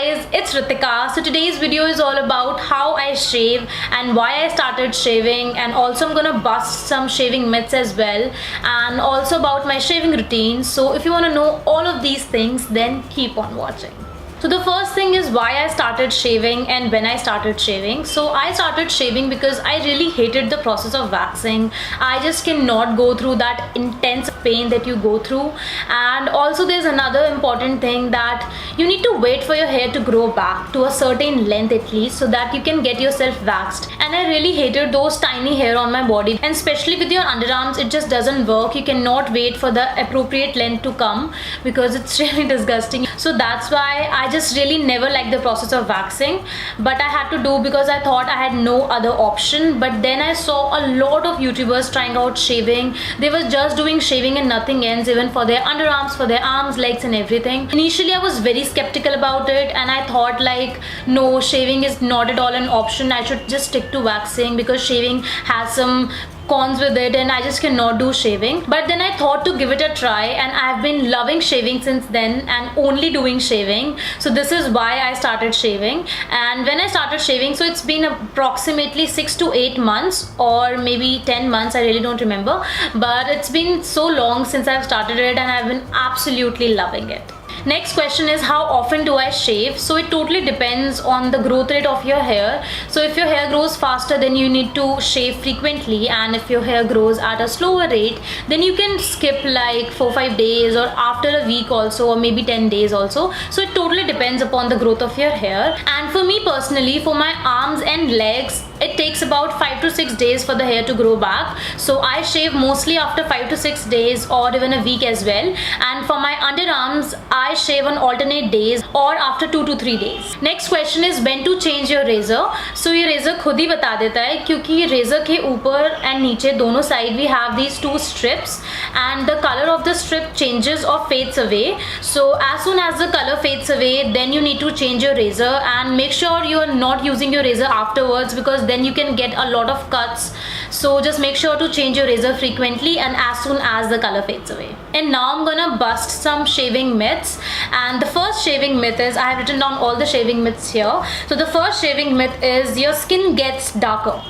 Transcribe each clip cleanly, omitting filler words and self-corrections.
guys, it's Ritika. So today's video is all about how I shave and why I started shaving, and also I'm gonna bust some shaving myths as well, and also about my shaving routine. So if you want to know all of these things, then keep on watching. So the first thing is why I started shaving and when I started shaving. So I started shaving because I really hated the process of waxing. I just cannot go through that intense pain that you go through. And also there's another important thing, that you need to wait for your hair to grow back to a certain length at least, so that you can get yourself waxed. And I really hated those tiny hair on my body, and especially with your underarms, it just doesn't work. You cannot wait for the appropriate length to come because it's really disgusting. So that's why I just really never liked the process of waxing, but I had to do because I thought I had no other option. But then I saw a lot of YouTubers trying out shaving. They were just doing shaving and nothing else, even for their underarms, for their arms, legs and everything. Initially I was very skeptical about it, and I thought like, no, shaving is not at all an option. I should just stick to waxing because shaving has some cons with it and I just cannot do shaving. But then I thought to give it a try, and I've been loving shaving since then and only doing shaving. So this is why I started shaving. And when I started shaving, so it's been approximately 6 to 8 months or maybe 10 months, I really don't remember, but it's been so long since I've started it and I've been absolutely loving it. Next question is, how often do I shave? So it totally depends on the growth rate of your hair. So if your hair grows faster, then you need to shave frequently, and if your hair grows at a slower rate, then you can skip like 4-5 days or after a week also, or maybe 10 days also. So it totally depends upon the growth of your hair. And for me personally, for my arms and legs, it takes about 5 to 6 days for the hair to grow back. So I shave mostly after 5 to 6 days or even a week as well. And for my underarms, I shave on alternate days or after 2 to 3 days. Next question is when to change your razor. So ये razor खुद ही बता देता है, क्योंकि razor के ऊपर and नीचे दोनों side we have these 2 strips, and the color of the strip changes or fades away. So as soon as the color fades away, then you need to change your razor, and make sure you are not using your razor afterwards, because then you can get a lot of cuts. So just make sure to change your razor frequently and as soon as the color fades away. And now I'm gonna bust some shaving myths. And the first shaving myth is, I have written down all the shaving myths here. So the first shaving myth is, your skin gets darker.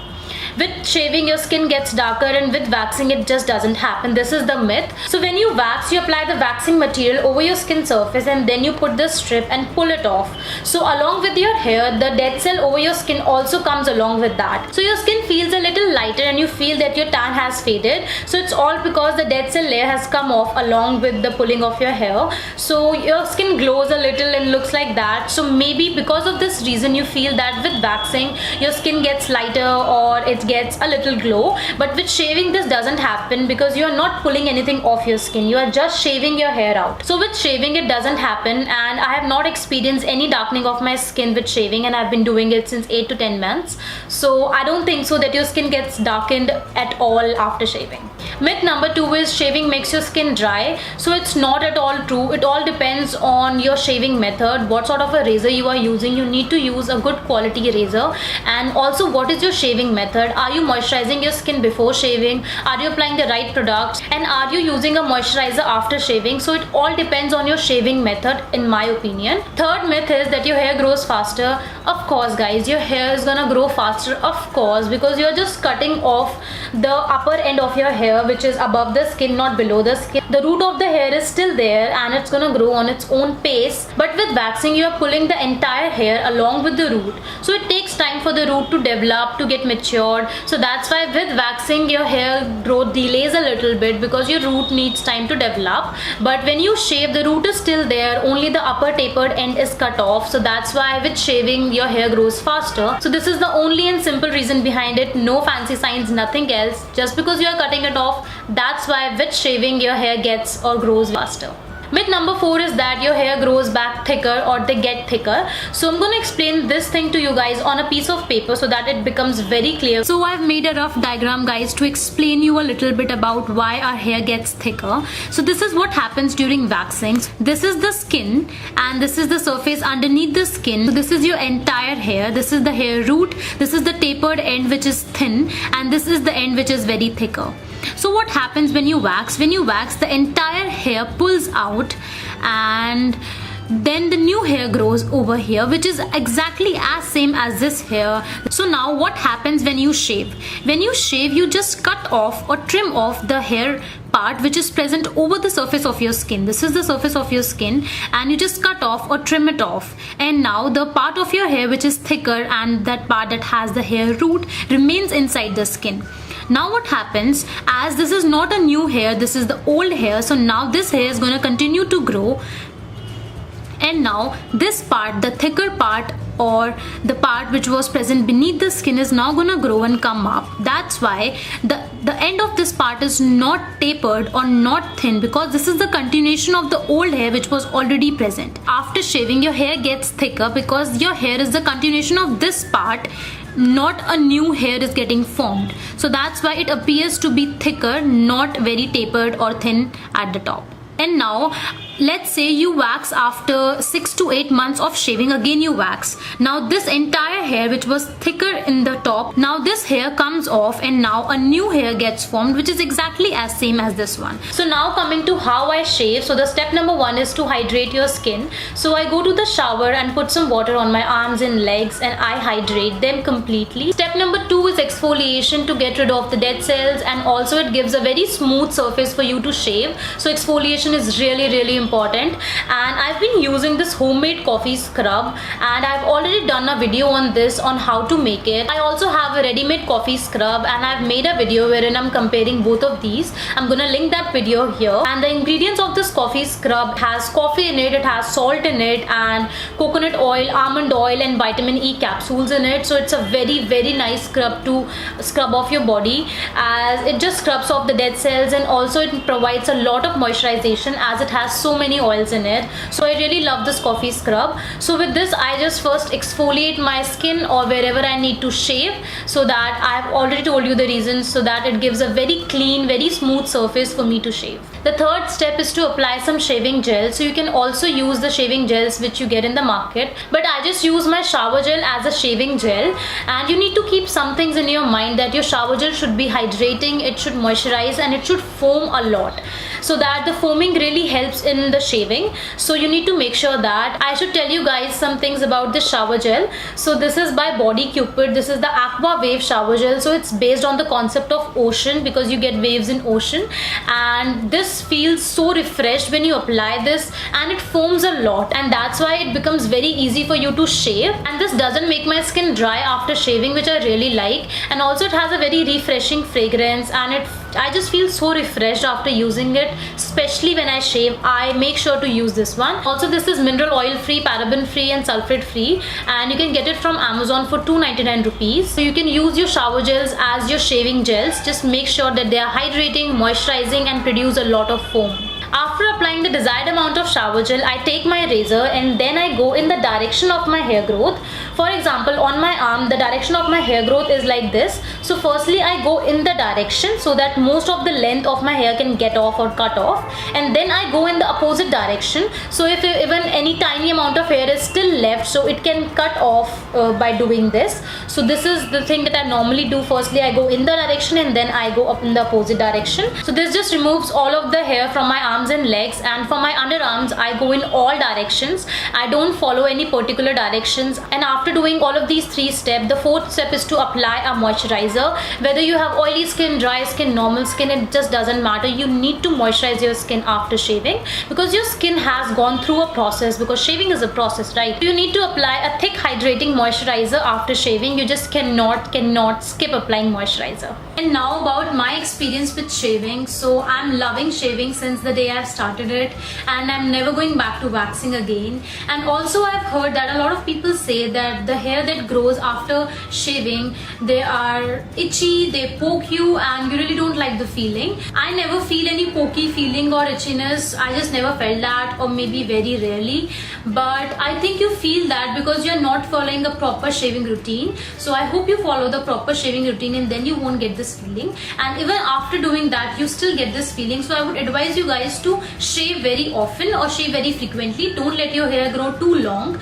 With shaving, your skin gets darker, and with waxing it just doesn't happen. This is the myth. So when you wax, you apply the waxing material over your skin surface, and then you put the strip and pull it off. So along with your hair, the dead cell over your skin also comes along with that. So your skin feels a little lighter and you feel that your tan has faded. So it's all because the dead cell layer has come off along with the pulling of your hair. So your skin glows a little and looks like that. So maybe because of this reason you feel that with waxing your skin gets lighter or it gets a little glow. But with shaving this doesn't happen, because you are not pulling anything off your skin, you are just shaving your hair out. So with shaving it doesn't happen, and I have not experienced any darkening of my skin with shaving, and I've been doing it since 8 to 10 months. So I don't think so that your skin gets darkened at all after shaving. Myth number 2 is shaving makes your skin dry. So it's not at all true. It all depends on your shaving method, what sort of a razor you are using. You need to use a good quality razor, and also what is your shaving method. Are you moisturizing your skin before shaving? Are you applying the right products? And are you using a moisturizer after shaving? So it all depends on your shaving method, in my opinion. Third myth is that your hair grows faster. Of course guys, your hair is gonna grow faster, of course, because you're just cutting off the upper end of your hair, which is above the skin, not below the skin. The root of the hair is still there and it's gonna grow on its own pace. But with waxing, you are pulling the entire hair along with the root. So it takes time for the root to develop, to get matured. So that's why with waxing your hair growth delays a little bit, because your root needs time to develop. But when you shave, the root is still there, only the upper tapered end is cut off. So that's why with shaving your hair grows faster. So this is the only and simple reason behind it. No fancy signs, nothing else. Just because you are cutting it off, that's why with shaving your hair gets or grows faster. Myth number 4 is that your hair grows back thicker, or they get thicker. So I'm going to explain this thing to you guys on a piece of paper so that it becomes very clear. So I've made a rough diagram guys to explain you a little bit about why our hair gets thicker. So this is what happens during waxing. This is the skin and this is the surface underneath the skin. So this is your entire hair. This is the hair root. This is the tapered end which is thin, and this is the end which is very thicker. So what happens when you wax? When you wax, the entire hair pulls out, and then the new hair grows over here, which is exactly as same as this hair. So now what happens when you shave? When you shave, you just cut off or trim off the hair part which is present over the surface of your skin. This is the surface of your skin, and you just cut off or trim it off. And now the part of your hair which is thicker and that part that has the hair root remains inside the skin. Now what happens, as this is not a new hair, this is the old hair, so now this hair is going to continue to grow. And now this part, the thicker part or the part which was present beneath the skin, is now gonna grow and come up. That's why the end of this part is not tapered or not thin, because this is the continuation of the old hair which was already present. After shaving, your hair gets thicker because your hair is the continuation of this part, not a new hair is getting formed. So that's why it appears to be thicker, not very tapered or thin at the top. And now let's say you wax after 6 to 8 months of shaving. Again you wax. Now this entire hair which was thicker in the top, now this hair comes off and now a new hair gets formed, which is exactly as same as this one. So now coming to how I shave. So the step number 1 is to hydrate your skin. So I go to the shower and put some water on my arms and legs and I hydrate them completely. Step number 2 is exfoliation to get rid of the dead cells, and also it gives a very smooth surface for you to shave. So exfoliation is really important. And I've been using this homemade coffee scrub, and I've already done a video on this, on how to make it. I also have a ready-made coffee scrub, and I've made a video wherein I'm comparing both of these. I'm gonna link that video here. And the ingredients of this coffee scrub has coffee in it, it has salt in it, and coconut oil, almond oil, and vitamin E capsules in it. So it's a very nice scrub to scrub off your body, as it just scrubs off the dead cells, and also it provides a lot of moisturization as it has so many oils in it. So I really love this coffee scrub. So with this, I just first exfoliate my skin or wherever I need to shave, so that I've already told you the reasons, so that it gives a very clean, very smooth surface for me to shave. The third step is to apply some shaving gel. So you can also use the shaving gels which you get in the market, but I just use my shower gel as a shaving gel. And you need to keep some things in your mind, that your shower gel should be hydrating, it should moisturize, and it should foam a lot, so that the foaming really helps in the shaving. So you need to make sure that. I should tell you guys some things about this shower gel. So this is by Body Cupid. This is the Aqua Wave shower gel. So it's based on the concept of ocean, because you get waves in ocean, and this feels so refreshed when you apply this, and it foams a lot, and that's why it becomes very easy for you to shave. And this doesn't make my skin dry after shaving, which I really like. And also it has a very refreshing fragrance, and I just feel so refreshed after using it, especially when I shave. I make sure to use this one. Also, this is mineral oil free, paraben free, and sulfate free, and you can get it from Amazon for 299 rupees. So you can use your shower gels as your shaving gels. Just make sure that they are hydrating, moisturizing, and produce a lot of foam. After applying the desired amount of shower gel, I take my razor and then I go in the direction of my hair growth. For example, on my arm, the direction of my hair growth is like this. So firstly, I go in the direction so that most of the length of my hair can get off or cut off. And then I go in the opposite direction. So if even any tiny amount of hair is still left, so it can cut off by doing this. So this is the thing that I normally do. Firstly, I go in the direction and then I go up in the opposite direction. So this just removes all of the hair from my arms and legs. And for my underarms, I go in all directions. I don't follow any particular directions. And after doing all of these 3 steps, the 4th step is to apply a moisturizer. Whether you have oily skin, dry skin, normal skin, it just doesn't matter. You need to moisturize your skin after shaving, because your skin has gone through a process, because shaving is a process, right? You need to apply a thick hydrating moisturizer after shaving. You just cannot skip applying moisturizer. And now about my experience with shaving. So I'm loving shaving since the day I've started it, and I'm never going back to waxing again. And also I've heard that a lot of people say that the hair that grows after shaving, they are itchy, they poke you, and you really don't like the feeling. I never feel any pokey feeling or itchiness. I just never felt that, or maybe very rarely. But I think you feel that because you're not following a proper shaving routine. So I hope you follow the proper shaving routine, and then you won't get this feeling. And even after doing that, you still get this feeling. So I would advise you guys to shave very often or shave very frequently. Don't let your hair grow too long.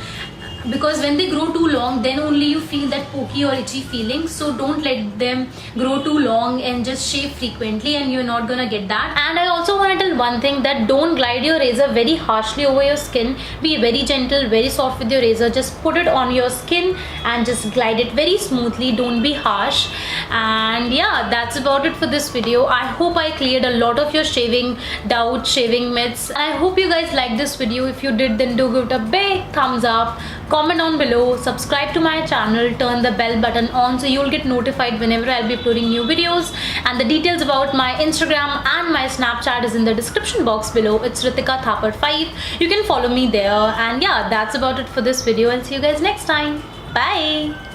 because when they grow too long, then only you feel that pokey or itchy feeling. So don't let them grow too long and just shave frequently, and you're not gonna get that. And I also want to tell one thing, that don't glide your razor very harshly over your skin. Be very gentle, very soft with your razor. Just put it on your skin and just glide it very smoothly. Don't be harsh. And yeah, that's about it for this video. I hope I cleared a lot of your shaving doubts, shaving myths. I hope you guys liked this video. If you did, then do give it a big thumbs up, comment down below, subscribe to my channel, turn the bell button on so you'll get notified whenever I'll be uploading new videos. And the details about my Instagram and my Snapchat is in the description box below. It's Ritika Thapar 5. You can follow me there. And yeah, that's about it for this video. I'll see you guys next time. Bye.